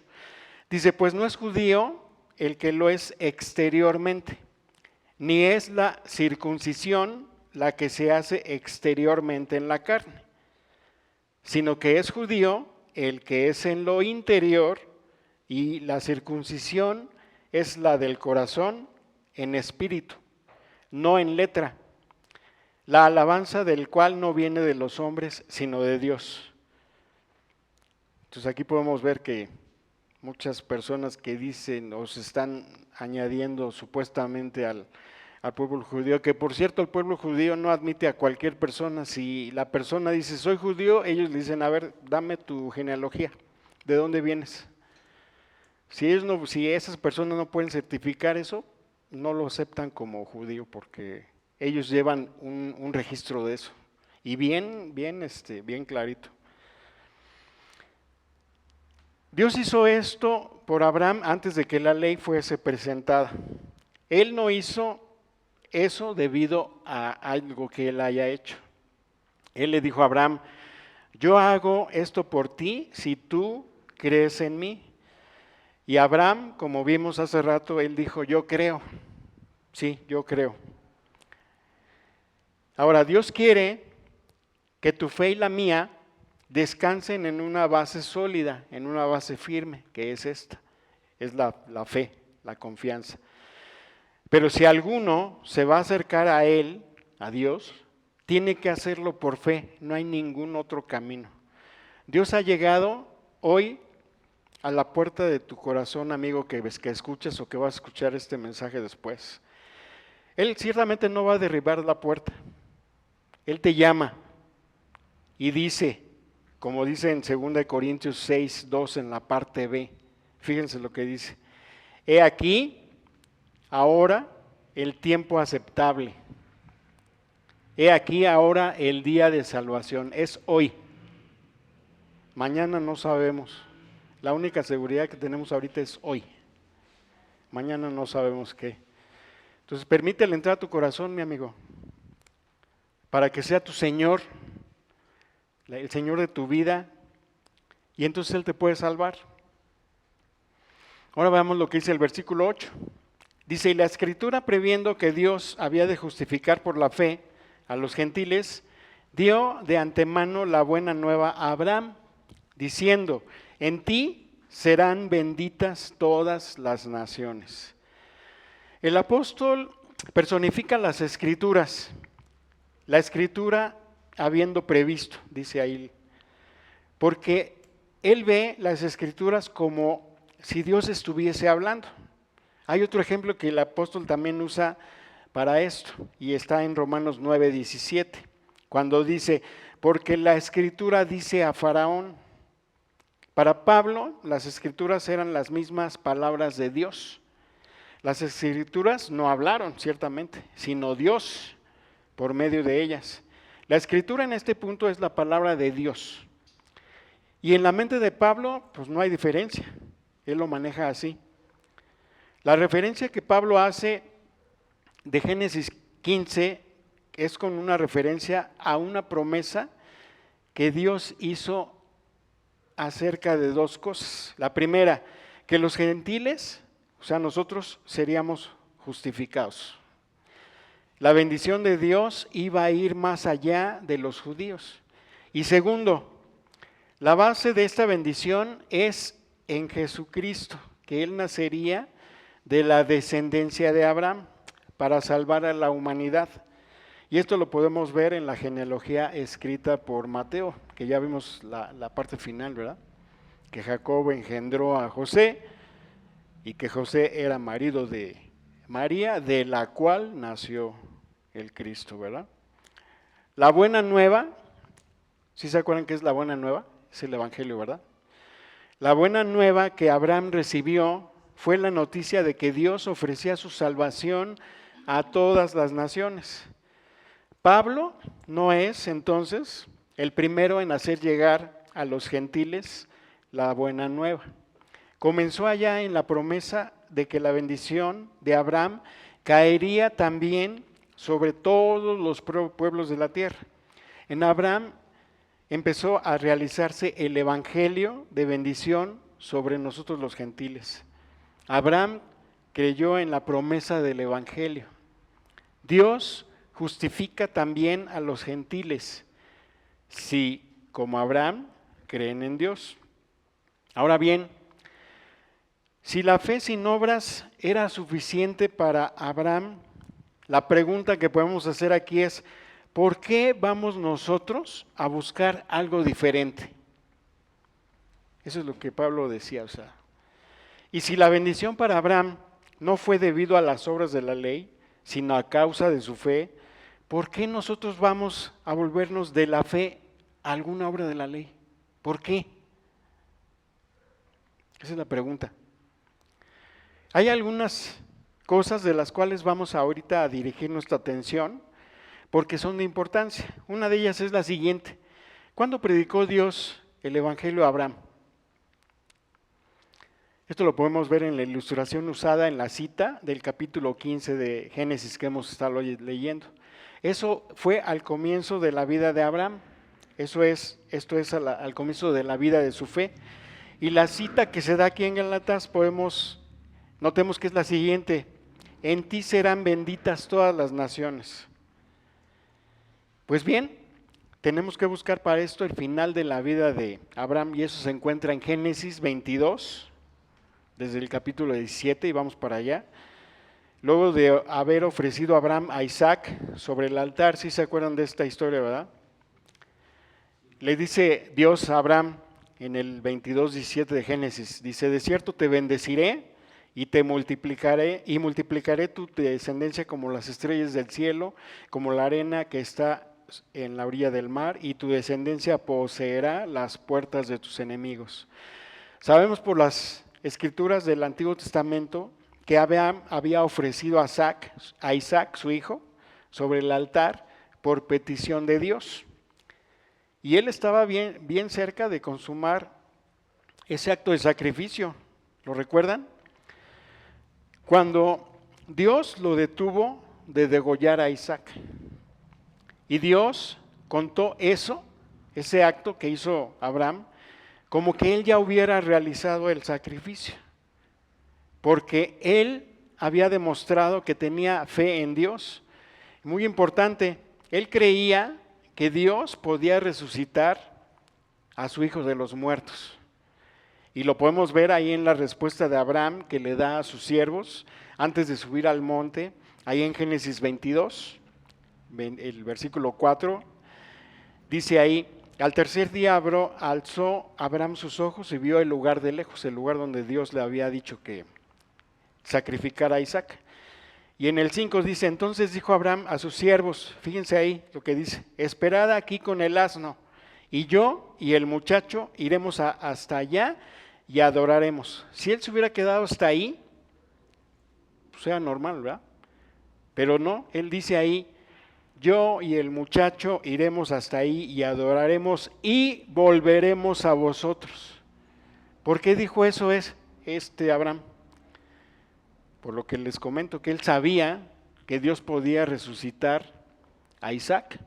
Dice, pues no es judío el que lo es exteriormente, ni es la circuncisión la que se hace exteriormente en la carne, sino que es judío el que es en lo interior, y la circuncisión es la del corazón en espíritu, no en letra, la alabanza del cual no viene de los hombres, sino de Dios. Entonces aquí podemos ver que muchas personas que dicen o se están añadiendo supuestamente al pueblo judío, que por cierto el pueblo judío no admite a cualquier persona. Si la persona dice soy judío, ellos le dicen, a ver, dame tu genealogía, ¿de dónde vienes? Si esas personas no pueden certificar eso, no lo aceptan como judío, porque ellos llevan un registro de eso, y bien clarito. Dios hizo esto por Abraham antes de que la ley fuese presentada. Él no hizo eso debido a algo que él haya hecho. Él le dijo a Abraham, yo hago esto por ti si tú crees en mí. Y Abraham, como vimos hace rato, él dijo, yo creo. Sí, yo creo. Ahora, Dios quiere que tu fe y la mía descansen en una base sólida, en una base firme, que es esta, es la fe, la confianza. Pero si alguno se va a acercar a Él, a Dios, tiene que hacerlo por fe, no hay ningún otro camino. Dios ha llegado hoy a la puerta de tu corazón, amigo, que escuchas o que vas a escuchar este mensaje después. Él ciertamente no va a derribar la puerta, Él te llama y dice, como dice en 2 Corintios 6:2 en la parte B, fíjense lo que dice, he aquí, ahora el tiempo aceptable, he aquí ahora el día de salvación, es hoy, mañana no sabemos, la única seguridad que tenemos ahorita es hoy, mañana no sabemos qué. Entonces permítele entrar a tu corazón, mi amigo, para que sea tu Señor, el Señor de tu vida, y entonces Él te puede salvar. Ahora veamos lo que dice el versículo 8. Dice, y la Escritura, previendo que Dios había de justificar por la fe a los gentiles, dio de antemano la buena nueva a Abraham, diciendo, en ti serán benditas todas las naciones. El apóstol personifica las Escrituras, la Escritura habiendo previsto, dice ahí, porque él ve las Escrituras como si Dios estuviese hablando. Hay otro ejemplo que el apóstol también usa para esto, y está en Romanos 9:17, cuando dice, porque la Escritura dice a Faraón. Para Pablo, las Escrituras eran las mismas palabras de Dios. Las Escrituras no hablaron, ciertamente, sino Dios por medio de ellas. La Escritura en este punto es la palabra de Dios. Y en la mente de Pablo, pues no hay diferencia. Él lo maneja así. La referencia que Pablo hace de Génesis 15 es con una referencia a una promesa que Dios hizo acerca de dos cosas. La primera, que los gentiles, o sea, nosotros seríamos justificados. La bendición de Dios iba a ir más allá de los judíos. Y segundo, la base de esta bendición es en Jesucristo, que Él nacería de la descendencia de Abraham para salvar a la humanidad. Y esto lo podemos ver en la genealogía escrita por Mateo, que ya vimos la parte final, ¿verdad? Que Jacob engendró a José, y que José era marido de María, de la cual nació el Cristo, ¿verdad? La buena nueva, ¿sí se acuerdan qué es la buena nueva? Es el Evangelio, ¿verdad? La buena nueva que Abraham recibió fue la noticia de que Dios ofrecía su salvación a todas las naciones. Pablo no es entonces el primero en hacer llegar a los gentiles la buena nueva. Comenzó allá en la promesa de que la bendición de Abraham caería también sobre todos los pueblos de la tierra. En Abraham empezó a realizarse el evangelio de bendición sobre nosotros los gentiles. Abraham creyó en la promesa del evangelio. Dios justifica también a los gentiles si, como Abraham, creen en Dios. Ahora bien, si la fe sin obras era suficiente para Abraham, la pregunta que podemos hacer aquí es, ¿por qué vamos nosotros a buscar algo diferente? Eso es lo que Pablo decía, o sea. Y si la bendición para Abraham no fue debido a las obras de la ley, sino a causa de su fe, ¿por qué nosotros vamos a volvernos de la fe a alguna obra de la ley? ¿Por qué? Esa es la pregunta. Hay algunas cosas de las cuales vamos ahorita a dirigir nuestra atención porque son de importancia. Una de ellas es la siguiente. ¿Cuándo predicó Dios el Evangelio a Abraham? Esto lo podemos ver en la ilustración usada en la cita del capítulo 15 de Génesis que hemos estado leyendo. Eso fue al comienzo de la vida de Abraham. Esto es al comienzo de la vida de su fe. Y la cita que se da aquí en Gálatas notemos que es la siguiente: en ti serán benditas todas las naciones. Pues bien, tenemos que buscar para esto el final de la vida de Abraham y eso se encuentra en Génesis 22, desde el capítulo 17 y vamos para allá. Luego de haber ofrecido a Abraham a Isaac sobre el altar, ¿sí se acuerdan de esta historia, verdad? Le dice Dios a Abraham en el 22:17 de Génesis, dice, de cierto te bendeciré y te multiplicaré, y multiplicaré tu descendencia como las estrellas del cielo, como la arena que está en la orilla del mar, y tu descendencia poseerá las puertas de tus enemigos. Sabemos por las escrituras del Antiguo Testamento que Abraham había ofrecido a Isaac, su hijo, sobre el altar por petición de Dios. Y él estaba bien cerca de consumar ese acto de sacrificio. ¿Lo recuerdan? Cuando Dios lo detuvo de degollar a Isaac. Y Dios contó ese acto que hizo Abraham, como que él ya hubiera realizado el sacrificio. Porque él había demostrado que tenía fe en Dios. Muy importante, él creía que Dios podía resucitar a su hijo de los muertos. Y lo podemos ver ahí en la respuesta de Abraham que le da a sus siervos antes de subir al monte, ahí en Génesis 22, el versículo 4, dice ahí, al tercer día alzó Abraham sus ojos y vio el lugar de lejos, el lugar donde Dios le había dicho que sacrificara a Isaac. Y en el 5 dice, entonces dijo Abraham a sus siervos, fíjense ahí lo que dice, esperad aquí con el asno, y yo y el muchacho iremos hasta allá y adoraremos. Si él se hubiera quedado hasta ahí, pues era normal, ¿verdad? Pero no, él dice ahí, yo y el muchacho iremos hasta ahí y adoraremos y volveremos a vosotros. ¿Por qué dijo eso Abraham? Por lo que les comento, que él sabía que Dios podía resucitar a Isaac.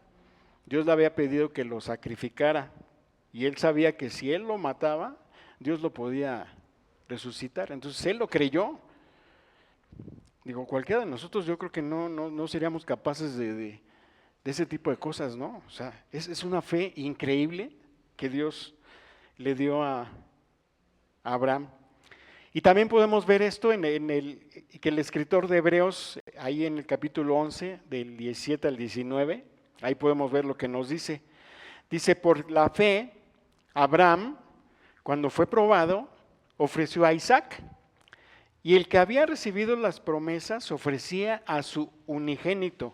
Dios le había pedido que lo sacrificara y él sabía que si él lo mataba, Dios lo podía resucitar. Entonces él lo creyó. Digo, cualquiera de nosotros yo creo que no seríamos capaces de ese tipo de cosas, ¿no? O sea, es una fe increíble que Dios le dio a Abraham. Y también podemos ver esto que el escritor de Hebreos, ahí en el capítulo 11, del 17 al 19, ahí podemos ver lo que nos dice. Dice, por la fe, Abraham, cuando fue probado, ofreció a Isaac. Y el que había recibido las promesas ofrecía a su unigénito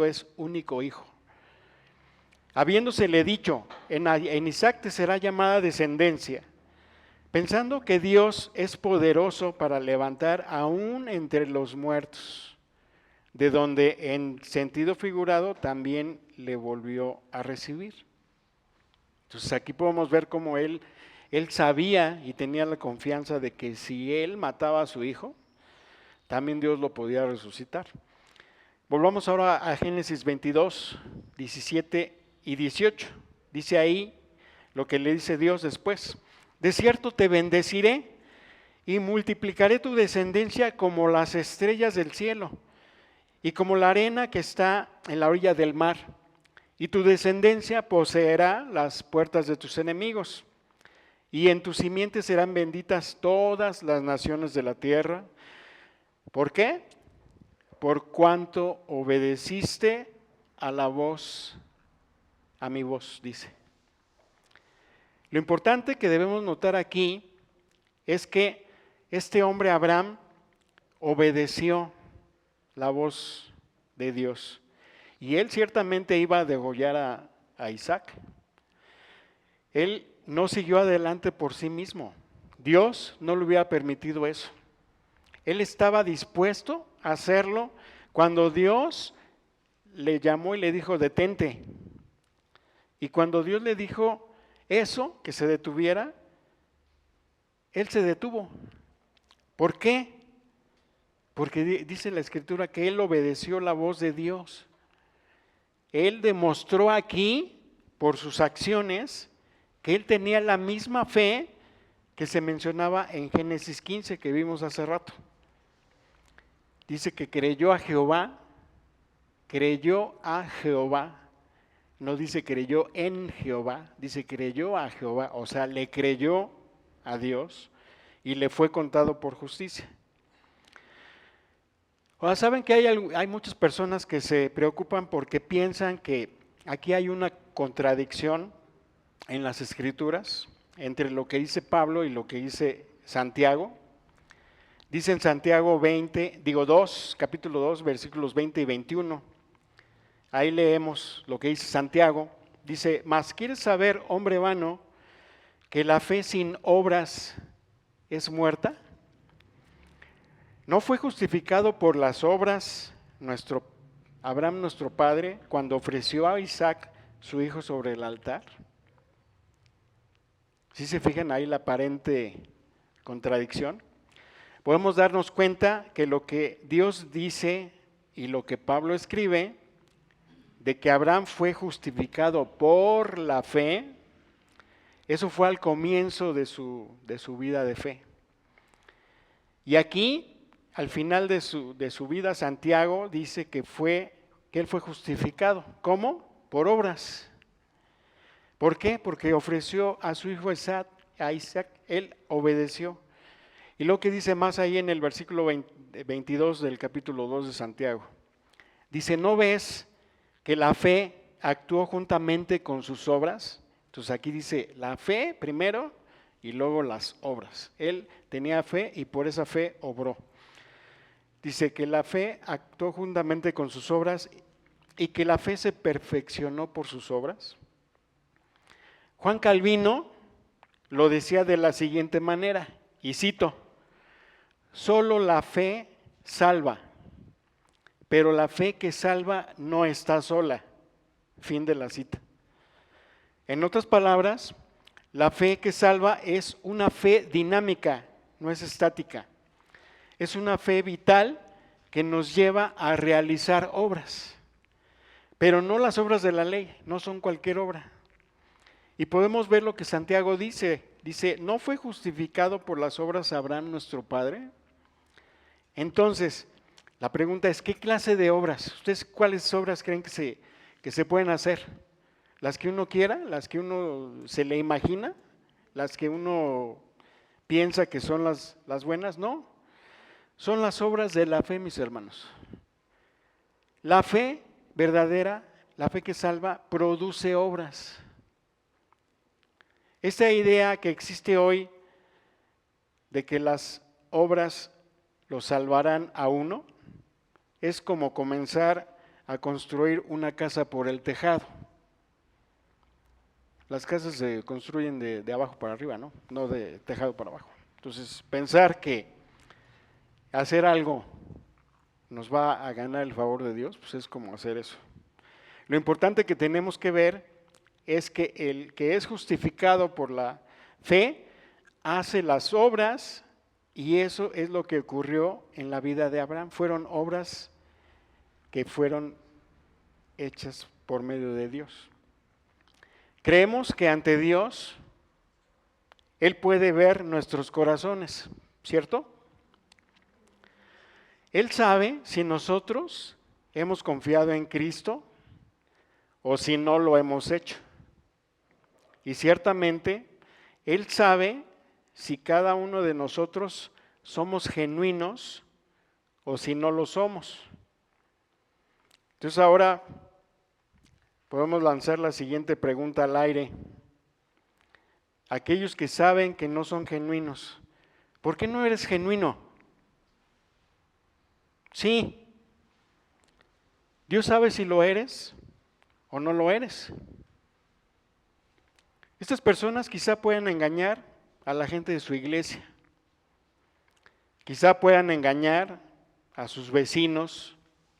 es único hijo, habiéndosele dicho, en Isaac te será llamada descendencia, pensando que Dios es poderoso para levantar aún entre los muertos, de donde en sentido figurado también le volvió a recibir. Entonces aquí podemos ver cómo él sabía y tenía la confianza de que si él mataba a su hijo, también Dios lo podía resucitar. Volvamos ahora a Génesis 22, 17 y 18. Dice ahí lo que le dice Dios después. De cierto te bendeciré y multiplicaré tu descendencia como las estrellas del cielo y como la arena que está en la orilla del mar. Y tu descendencia poseerá las puertas de tus enemigos. Y en tu simiente serán benditas todas las naciones de la tierra. ¿Por qué? Por cuanto obedeciste a la voz, a mi voz, dice. Lo importante que debemos notar aquí es que este hombre Abraham obedeció la voz de Dios. Y él ciertamente iba a degollar a Isaac. Él no siguió adelante por sí mismo. Dios no le hubiera permitido eso. Él estaba dispuesto a hacerlo cuando Dios le llamó y le dijo, detente. Y cuando Dios le dijo eso, que se detuviera, él se detuvo. ¿Por qué? Porque dice la Escritura que él obedeció la voz de Dios. Él demostró aquí, por sus acciones, que él tenía la misma fe que se mencionaba en Génesis 15 que vimos hace rato. Dice que creyó a Jehová, no dice creyó en Jehová, dice creyó a Jehová, o sea, le creyó a Dios y le fue contado por justicia. Ahora, saben que hay muchas personas que se preocupan porque piensan que aquí hay una contradicción en las Escrituras entre lo que dice Pablo y lo que dice Santiago. Dice en Santiago 2, capítulo 2, versículos 20 y 21. Ahí leemos lo que dice Santiago. Dice, mas ¿quieres saber, hombre vano, que la fe sin obras es muerta? ¿No fue justificado por las obras Abraham nuestro padre cuando ofreció a Isaac su hijo sobre el altar? ¿Sí se fijan ahí la aparente contradicción? Podemos darnos cuenta que lo que Dios dice y lo que Pablo escribe, de que Abraham fue justificado por la fe, eso fue al comienzo de su vida de fe. Y aquí, al final de su vida, Santiago dice que él fue justificado. ¿Cómo? Por obras. ¿Por qué? Porque ofreció a su hijo a Isaac, él obedeció. Y lo que dice más ahí en el versículo 22 del capítulo 2 de Santiago. Dice, ¿no ves que la fe actuó juntamente con sus obras? Entonces aquí dice la fe primero y luego las obras. Él tenía fe y por esa fe obró. Dice que la fe actuó juntamente con sus obras y que la fe se perfeccionó por sus obras. Juan Calvino lo decía de la siguiente manera, y cito, solo la fe salva, pero la fe que salva no está sola. Fin de la cita. En otras palabras, la fe que salva es una fe dinámica, no es estática. Es una fe vital que nos lleva a realizar obras, pero no las obras de la ley, no son cualquier obra. Y podemos ver lo que Santiago dice, ¿no fue justificado por las obras Abraham nuestro padre? Entonces, la pregunta es, ¿qué clase de obras? ¿Ustedes cuáles obras creen que se pueden hacer? ¿Las que uno quiera? ¿Las que uno se le imagina? ¿Las que uno piensa que son las buenas? No, son las obras de la fe, mis hermanos. La fe verdadera, la fe que salva, produce obras. Esta idea que existe hoy de que las obras lo salvarán a uno, es como comenzar a construir una casa por el tejado. Las casas se construyen de abajo para arriba, ¿no? No de tejado para abajo. Entonces, pensar que hacer algo nos va a ganar el favor de Dios, pues es como hacer eso. Lo importante que tenemos que ver es que el que es justificado por la fe hace las obras, y eso es lo que ocurrió en la vida de Abraham. Fueron obras que fueron hechas por medio de Dios. Creemos que ante Dios Él puede ver nuestros corazones, ¿cierto? Él sabe si nosotros hemos confiado en Cristo o si no lo hemos hecho. Y ciertamente Él sabe si cada uno de nosotros somos genuinos o si no lo somos. Entonces ahora podemos lanzar la siguiente pregunta al aire. Aquellos que saben que no son genuinos, ¿por qué no eres genuino? Sí, Dios sabe si lo eres o no lo eres. Estas personas quizá puedan engañar a la gente de su iglesia, quizá puedan engañar a sus vecinos,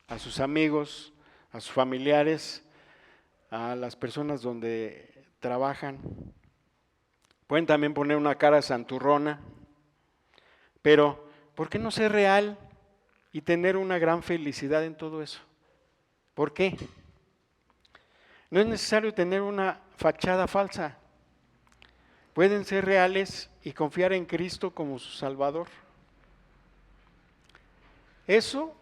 a sus amigos, a sus familiares, a las personas donde trabajan. Pueden también poner una cara santurrona, pero ¿por qué no ser real y tener una gran felicidad en todo eso? ¿Por qué? No es necesario tener una fachada falsa. Pueden ser reales y confiar en Cristo como su Salvador. Eso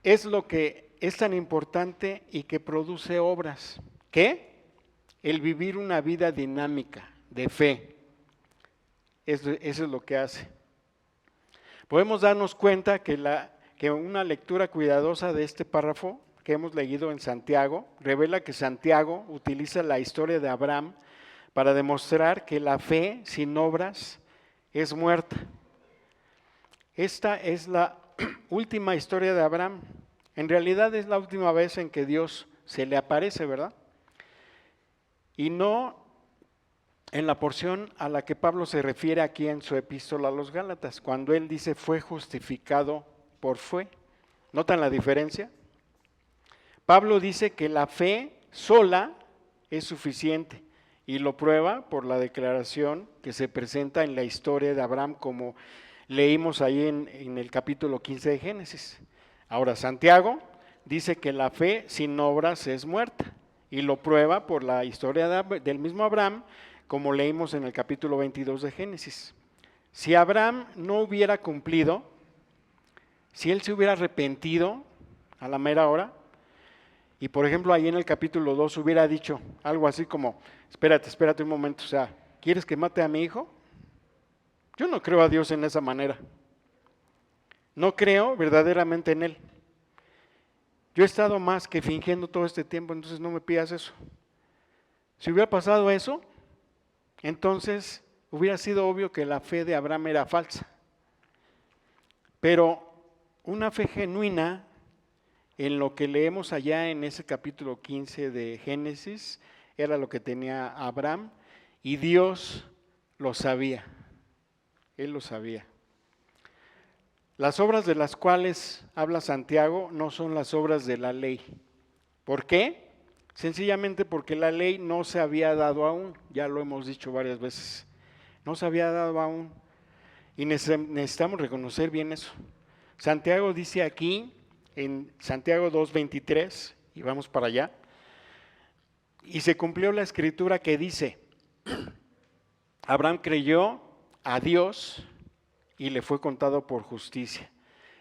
es lo que es tan importante y que produce obras. ¿Qué? El vivir una vida dinámica de fe. Eso es lo que hace. Podemos darnos cuenta que una lectura cuidadosa de este párrafo que hemos leído en Santiago revela que Santiago utiliza la historia de Abraham para demostrar que la fe sin obras es muerta. Esta es la última historia de Abraham. En realidad es la última vez en que Dios se le aparece, ¿verdad? Y no en la porción a la que Pablo se refiere aquí en su epístola a los Gálatas, cuando él dice fue justificado por fe. ¿Notan la diferencia? Pablo dice que la fe sola es suficiente y lo prueba por la declaración que se presenta en la historia de Abraham, como leímos ahí en el capítulo 15 de Génesis. Ahora, Santiago dice que la fe sin obras es muerta y lo prueba por la historia del mismo Abraham, como leímos en el capítulo 22 de Génesis. Si Abraham no hubiera cumplido, si él se hubiera arrepentido a la mera hora, y por ejemplo ahí en el capítulo 2 hubiera dicho algo así como, espérate un momento, o sea, ¿quieres que mate a mi hijo? Yo no creo a Dios en esa manera. No creo verdaderamente en Él. Yo he estado más que fingiendo todo este tiempo, entonces no me pidas eso. Si hubiera pasado eso, entonces hubiera sido obvio que la fe de Abraham era falsa. Pero una fe genuina, en lo que leemos allá en ese capítulo 15 de Génesis, era lo que tenía Abraham, y Dios lo sabía. Él lo sabía. Las obras de las cuales habla Santiago no son las obras de la ley. ¿Por qué? Sencillamente porque la ley no se había dado aún, ya lo hemos dicho varias veces, no se había dado aún, y necesitamos reconocer bien eso. Santiago dice aquí, en Santiago 2:23, y vamos para allá, y se cumplió la escritura que dice, Abraham creyó a Dios y le fue contado por justicia.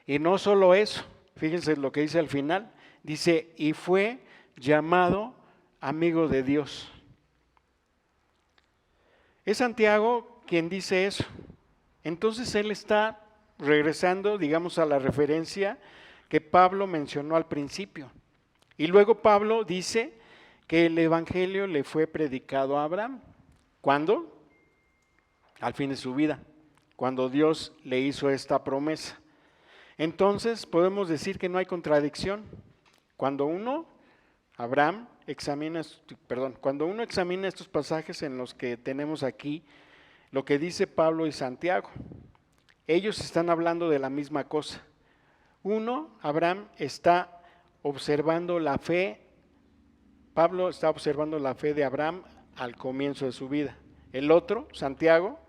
Y no solo eso, fíjense lo que dice al final, dice, y fue llamado amigo de Dios. Es Santiago quien dice eso. Entonces él está regresando, digamos, a la referencia que Pablo mencionó al principio. Y luego Pablo dice que el evangelio le fue predicado a Abraham. ¿Cuándo? Al fin de su vida. cuando Dios le hizo esta promesa. Entonces podemos decir que no hay contradicción. Cuando uno examina estos pasajes en los que tenemos aquí, lo que dice Pablo y Santiago, ellos están hablando de la misma cosa. Abraham está observando la fe, Pablo está observando la fe de Abraham al comienzo de su vida. El otro, Santiago,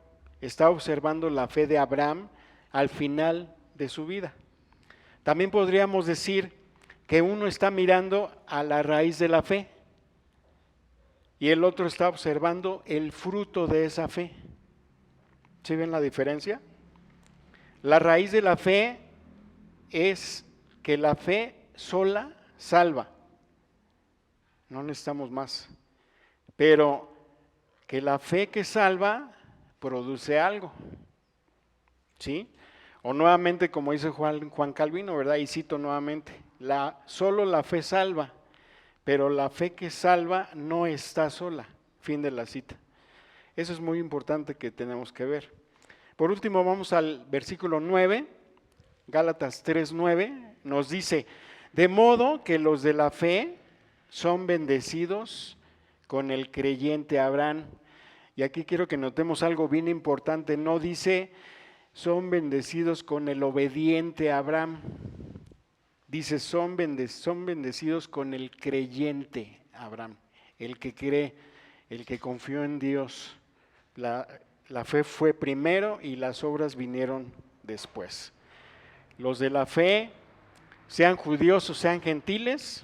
está observando la fe de Abraham al final de su vida. También podríamos decir que uno está mirando a la raíz de la fe y el otro está observando el fruto de esa fe. ¿Sí ven la diferencia? La raíz de la fe es que la fe sola salva. No necesitamos más. Pero que la fe que salva produce algo. ¿Sí? O nuevamente, como dice Juan Calvino, ¿verdad? Y cito nuevamente, solo la fe salva, pero la fe que salva no está sola. Fin de la cita. Eso es muy importante que tenemos que ver. Por último, vamos al versículo 9, Gálatas 3:9, nos dice, de modo que los de la fe son bendecidos con el creyente Abraham. Y aquí quiero que notemos algo bien importante, no dice son bendecidos con el obediente Abraham, dice son bendecidos con el creyente Abraham, el que cree, el que confió en Dios. La fe fue primero y las obras vinieron después. Los de la fe, sean judíos o sean gentiles,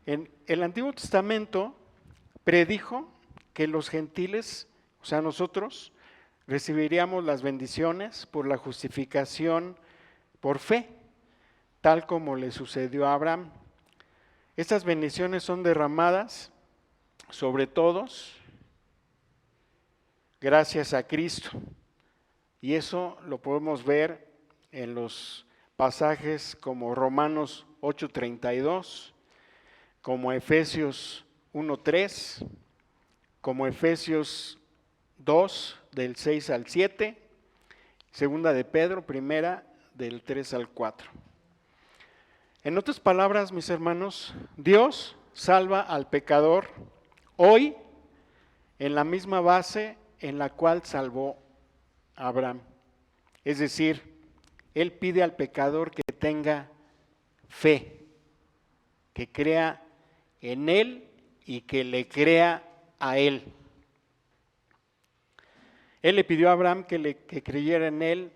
en el Antiguo Testamento predijo que los gentiles, o sea nosotros, recibiríamos las bendiciones por la justificación por fe, tal como le sucedió a Abraham. Estas bendiciones son derramadas sobre todos gracias a Cristo. Y eso lo podemos ver en los pasajes como Romanos 8:32, como Efesios 1:3, como Efesios 2 del 6 al 7, segunda de Pedro, primera del 3 al 4. En otras palabras, mis hermanos, Dios salva al pecador hoy en la misma base en la cual salvó a Abraham. Es decir, Él pide al pecador que tenga fe, que crea en Él y que le crea a Él. Él le pidió a Abraham que creyera en Él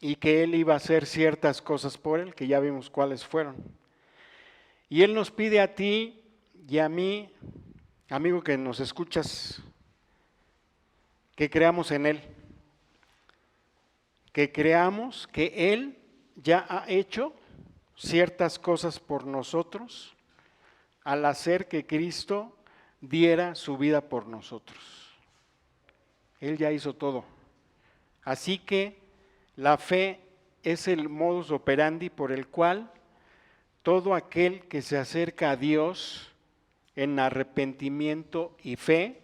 y que Él iba a hacer ciertas cosas por Él, que ya vimos cuáles fueron. Y Él nos pide a ti y a mí, amigo que nos escuchas, que creamos en Él, que creamos que Él ya ha hecho ciertas cosas por nosotros al hacer que Cristo diera su vida por nosotros. Él ya hizo todo. Así que la fe es el modus operandi por el cual todo aquel que se acerca a Dios en arrepentimiento y fe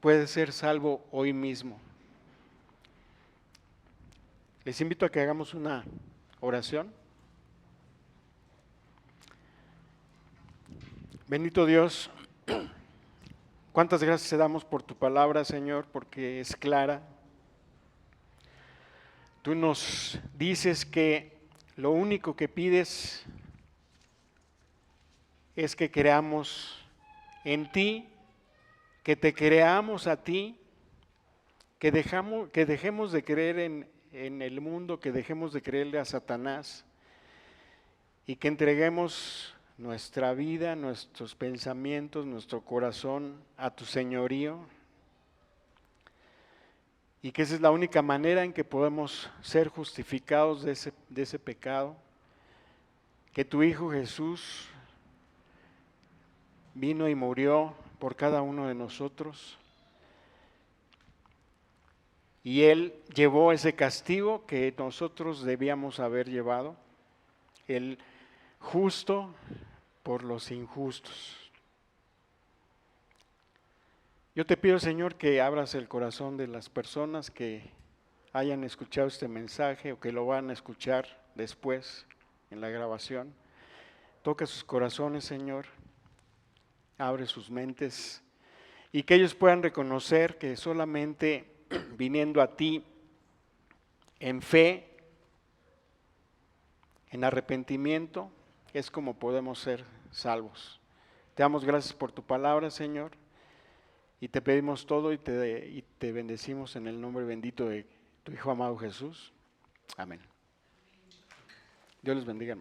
puede ser salvo hoy mismo. Les invito a que hagamos una oración. Bendito Dios, cuántas gracias te damos por tu palabra, Señor, porque es clara. Tú nos dices que lo único que pides es que creamos en ti, que te creamos a ti, que dejemos de creer en el mundo, que dejemos de creerle a Satanás y que entreguemos nuestra vida, nuestros pensamientos, nuestro corazón a tu señorío, y que esa es la única manera en que podemos ser justificados de ese pecado, que tu Hijo Jesús vino y murió por cada uno de nosotros, y Él llevó ese castigo que nosotros debíamos haber llevado, el justo por los injustos. Yo te pido, Señor, que abras el corazón de las personas que hayan escuchado este mensaje o que lo van a escuchar después en la grabación. Toca sus corazones, Señor, abre sus mentes y que ellos puedan reconocer que solamente viniendo a ti en fe, en arrepentimiento, es como podemos ser salvos. Te damos gracias por tu palabra, Señor, y te pedimos todo y te bendecimos en el nombre bendito de tu Hijo amado Jesús. Amén. Dios les bendiga.